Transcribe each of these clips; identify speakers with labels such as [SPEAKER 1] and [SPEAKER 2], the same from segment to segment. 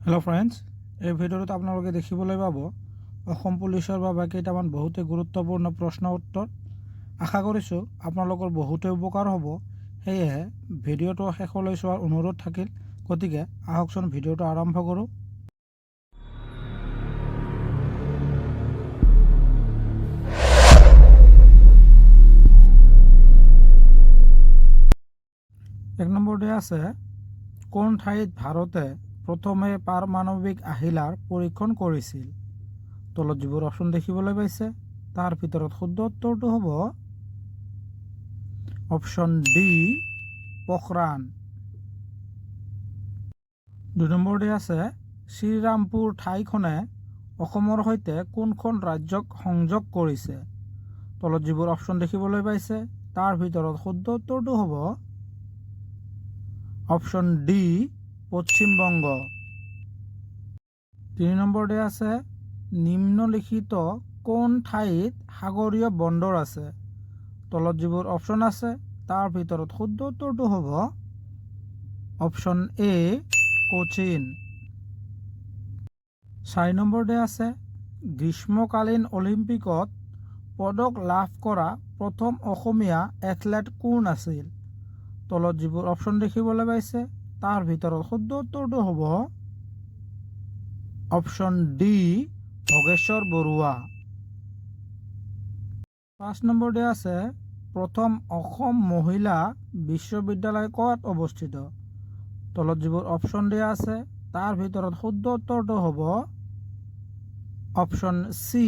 [SPEAKER 1] Hello' friends, এই ভিডিঅ'টোত আপোনালোকে দেখিবলৈ পাব অসম পুলিচৰ বাবে কেইটামান বহুতেই গুৰুত্বপূৰ্ণ প্ৰশ্ন উত্তৰ। আশা কৰিছোঁ আপোনালোকৰ বহুতেই উপকাৰ হ'ব। সেয়েহে ভিডিঅ'টো শেষলৈ চোৱাৰ অনুৰোধ থাকিল। গতিকে আহকচোন ভিডিঅ'টো আৰম্ভ কৰোঁ। এক নম্বৰতে আছে, কোন ঠাইত ভাৰতে প্ৰথমে পাৰমাণৱিক আহিলাৰ পৰীক্ষণ কৰিছিল? তলত যিবোৰ অপশ্যন দেখিবলৈ পাইছে তাৰ ভিতৰত শুদ্ধ উত্তৰটো হ'ব অপশ্যন ডি, পোখৰাণ। ২ নম্বৰতে আছে, শ্ৰীৰামপুৰ ঠাইখনে অসমৰ সৈতে কোনখন ৰাজ্যক সংযোগ কৰিছে? তলত যিবোৰ অপশ্যন দেখিবলৈ পাইছে তাৰ ভিতৰত শুদ্ধ উত্তৰটো হ'ব অপশ্যন ডি, পশ্চিমবংগ। ৩ নম্বৰতে আছে, নিম্নলিখিত কোন ঠাইত সাগৰীয় বন্দৰ আছে? তলত যিবোৰ অপশ্যন আছে তাৰ ভিতৰত শুদ্ধ উত্তৰটো হ'ব অপশ্যন এ, কোচিন। ৪ নম্বৰতে আছে, গ্ৰীষ্মকালীন অলিম্পিকত পদক লাভ কৰা প্ৰথম অসমীয়া এথলেট কোন আছিল? তলত যিবোৰ অপশ্যন দেখিবলৈ পাইছে তাৰ ভিতৰত শুদ্ধ উত্তৰটো হ'ব অপশ্যন ডি, ভোগেশ্বৰ বৰুৱা। ৫ নম্বৰতে আছে, প্ৰথম অসম মহিলা বিশ্ববিদ্যালয় ক'ত অৱস্থিত? তলত যিবোৰ অপশ্যন দিয়া আছে তাৰ ভিতৰত শুদ্ধ উত্তৰটো হ'ব অপশ্যন চি,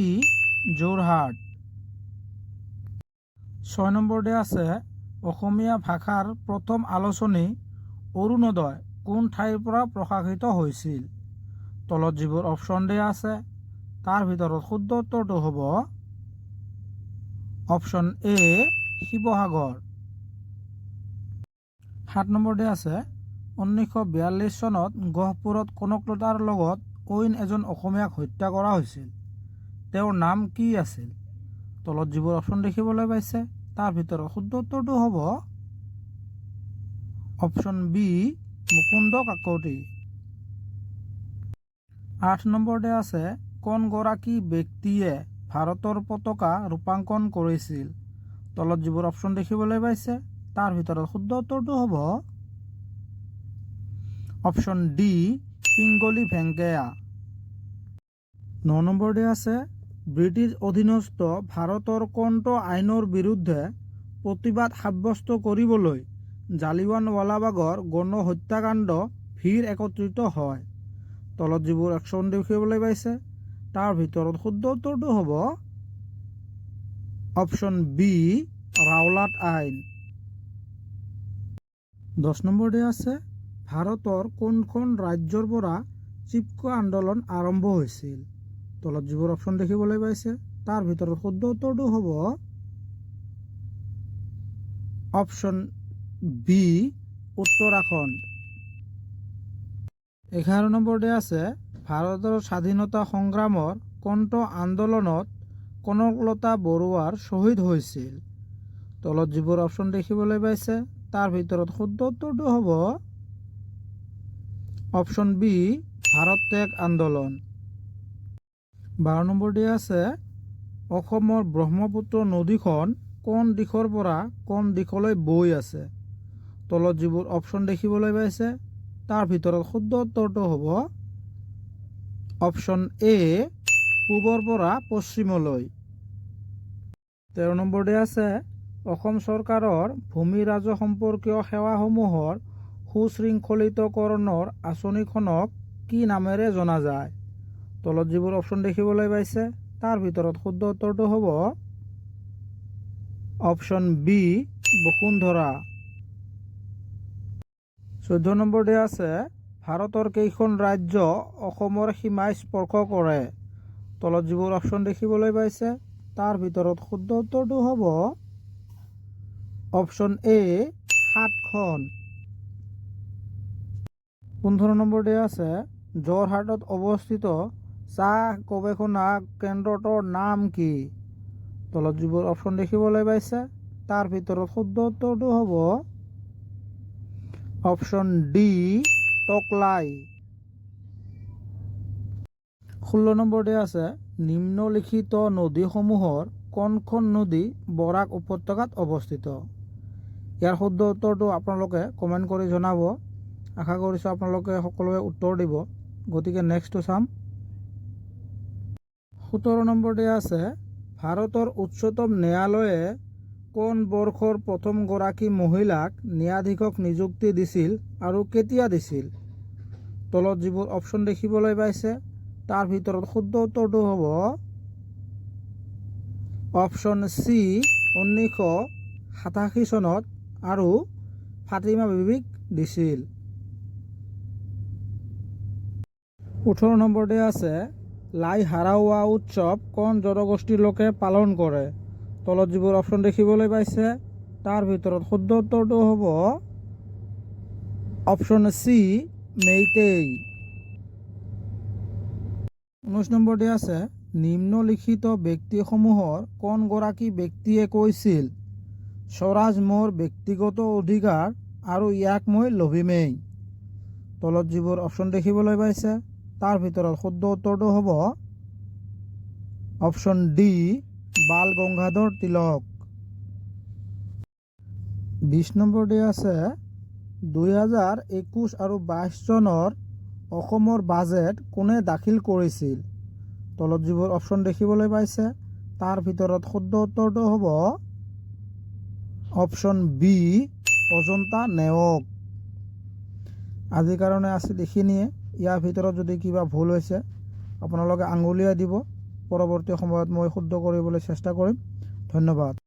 [SPEAKER 1] যোৰহাট। ৬ নম্বৰতে আছে, অসমীয়া ভাষাৰ প্ৰথম আলোচনী অৰুণোদয় কোন ঠাইৰ পৰা প্ৰকাশিত হৈছিল? তলত যিবোৰ অপশ্যন দিয়া আছে তাৰ ভিতৰত শুদ্ধ উত্তৰটো হ'ব অপশ্যন এ, শিৱসাগৰ। ৭ নম্বৰতে আছে, ১৯৪২ চনত গহপুৰত কনকলতাৰ লগত অইন এজন অসমীয়াক হত্যা কৰা হৈছিল। তেওঁৰ নাম কি আছিল? তলত যিবোৰ অপশ্যন দেখিবলৈ পাইছে তাৰ ভিতৰত শুদ্ধ উত্তৰটো হ'ব অপশ্যন বি, মুকুন্দ কাকতি। ৮ নম্বৰতে আছে, কোনগৰাকী ব্যক্তিয়ে ভাৰতৰ পতাকা ৰূপাংকন কৰিছিল? তলত যিবোৰ অপশ্যন দেখিবলৈ পাইছে তাৰ ভিতৰত শুদ্ধ উত্তৰটো হ'ব অপশ্যন ডি, পিংগলি ভেংকায়া। ৯ নম্বৰতে আছে, ব্ৰিটিছ অধীনস্থ ভাৰতৰ কোনটো আইনৰ বিৰুদ্ধে প্ৰতিবাদ সাব্যস্ত কৰিবলৈ জালিয়ানৱালাবাগৰ গণহত্যাকাণ্ড ভিৰ একত্ৰিত হয়? তলত যিবোৰ অপশ্যন দেখিবলৈ পাইছে তাৰ ভিতৰত শুদ্ধ উত্তৰটো হ'ব অপশ্যন বি, ৰাওলাট আইন। ১০ নম্বৰতে আছে, ভাৰতৰ কোনখন ৰাজ্যৰ পৰা চিপকো আন্দোলন আৰম্ভ হৈছিল? তলত যিবোৰ অপশ্যন দেখিবলৈ পাইছে তাৰ ভিতৰত শুদ্ধ উত্তৰটো হ'ব অপশ্যন বি, উত্তৰাখণ্ড। ১১ নম্বৰতে আছে, ভাৰতৰ স্বাধীনতা সংগ্ৰামৰ কোনটো আন্দোলনত কনকলতা বৰুৱাৰ শ্বহীদ হৈছিল? তলত যিবোৰ অপশ্যন দেখিবলৈ পাইছে তাৰ ভিতৰত শুদ্ধ উত্তৰটো হ'ব অপশ্যন বি, ভাৰত ত্যাগ আন্দোলন। ১২ নম্বৰতে আছে, অসমৰ ব্ৰহ্মপুত্ৰ নদীখন কোন দিশৰ পৰা কোন দিশলৈ বৈ আছে? তলত যিবোৰ অপশ্যন দেখিবলৈ পাইছে তাৰ ভিতৰত শুদ্ধ উত্তৰটো হ'ব অপশ্যন এ, পূবৰ পৰা পশ্চিমলৈ। ১৩ নম্বৰতে আছে, অসম চৰকাৰৰ ভূমি ৰাজহ সম্পৰ্কীয় সেৱাসমূহৰ সুশৃংখলিতকৰণৰ আঁচনিখনক কি নামেৰে জনা যায়? তলত যিবোৰ অপশ্যন দেখিবলৈ পাইছে তাৰ ভিতৰত শুদ্ধ উত্তৰটো হ'ব অপশ্যন বি, বসুন্ধৰা। ১৪ নম্বৰতে আছে, ভাৰতৰ কেইখন ৰাজ্য অসমৰ সীমাই স্পৰ্শ কৰে? তলত যিবোৰ অপশ্যন দেখিবলৈ পাইছে তাৰ ভিতৰত শুদ্ধ উত্তৰটো হ'ব অপশ্যন এ, ৭খন। ১৫ নম্বৰতে আছে, যোৰহাটত অৱস্থিত চাহ গৱেষণা কেন্দ্ৰটোৰ নাম কি? তলত যিবোৰ অপশ্যন দেখিবলৈ পাইছে তাৰ ভিতৰত শুদ্ধ উত্তৰটো হ'ব অপশ্যন ডি, টকলাই। 16 নম্বৰতে আছে নিম্নলিখিত নদীসমূহৰ কোনখন নদী বৰাক উপত্যকাত অৱস্থিত। ইয়াৰ শুদ্ধ উত্তৰটো আপোনালোকে কমেণ্ট কৰি জনাব। আশা কৰিছোঁ আপোনালোকে সকলোৱে উত্তৰ দিব। গতিকে নেক্সটটো চাম। 17 নম্বৰতে আছে ভাৰতৰ উচ্চতম ন্যায়ালয়ে কোন বৰ্ষৰ প্ৰথমগৰাকী মহিলাক ন্যায়াধীশক নিযুক্তি দিছিল আৰু কেতিয়া দিছিল। তলত যিবোৰ অপশ্যন দেখিবলৈ পাইছে তাৰ ভিতৰত শুদ্ধ উত্তৰটো হ'ব অপশ্যন চি 1987 চনত আৰু ফাতিমা বিবিক দিছিল। 18 নম্বৰতে আছে লাই হাৰাওয়া উৎসৱ কোন জনগোষ্ঠীৰ লোকে পালন কৰে। তলত যিবোৰ অপশ্যন দেখিবলৈ পাইছে তাৰ ভিতৰত শুদ্ধ উত্তৰটো হ'ব অপশ্যন চি মেইতেই। 19 নম্বৰতে আছে নিম্নলিখিত ব্যক্তিসমূহৰ কোনগৰাকী ব্যক্তিয়ে কৈছিল স্বৰাজ মোৰ ব্যক্তিগত অধিকাৰ আৰু ইয়াক মই লভিমেই। তলত যিবোৰ অপশ্যন দেখিবলৈ পাইছে তাৰ ভিতৰত শুদ্ধ উত্তৰটো হ'ব অপশ্যন ডি বাল গংগাধৰ তিলক। 20 নম্বৰতে আছে 2021 আৰু 22 চনৰ অসমৰ বাজেট কোনে দাখিল কৰিছিল। তলত যিবোৰ অপশ্যন দেখিবলৈ পাইছে তাৰ ভিতৰত শুদ্ধ উত্তৰটো হ'ব অপশ্যন বি অজন্তা নেওগ। আজিৰ কাৰণে আছিল এইখিনিয়ে। ইয়াৰ ভিতৰত যদি কিবা ভুল হৈছে আপোনালোকে আঙুলিয়াই দিব। পৰৱৰ্তী সময়ত মই শুদ্ধ কৰিবলৈ চেষ্টা কৰিম। ধন্যবাদ।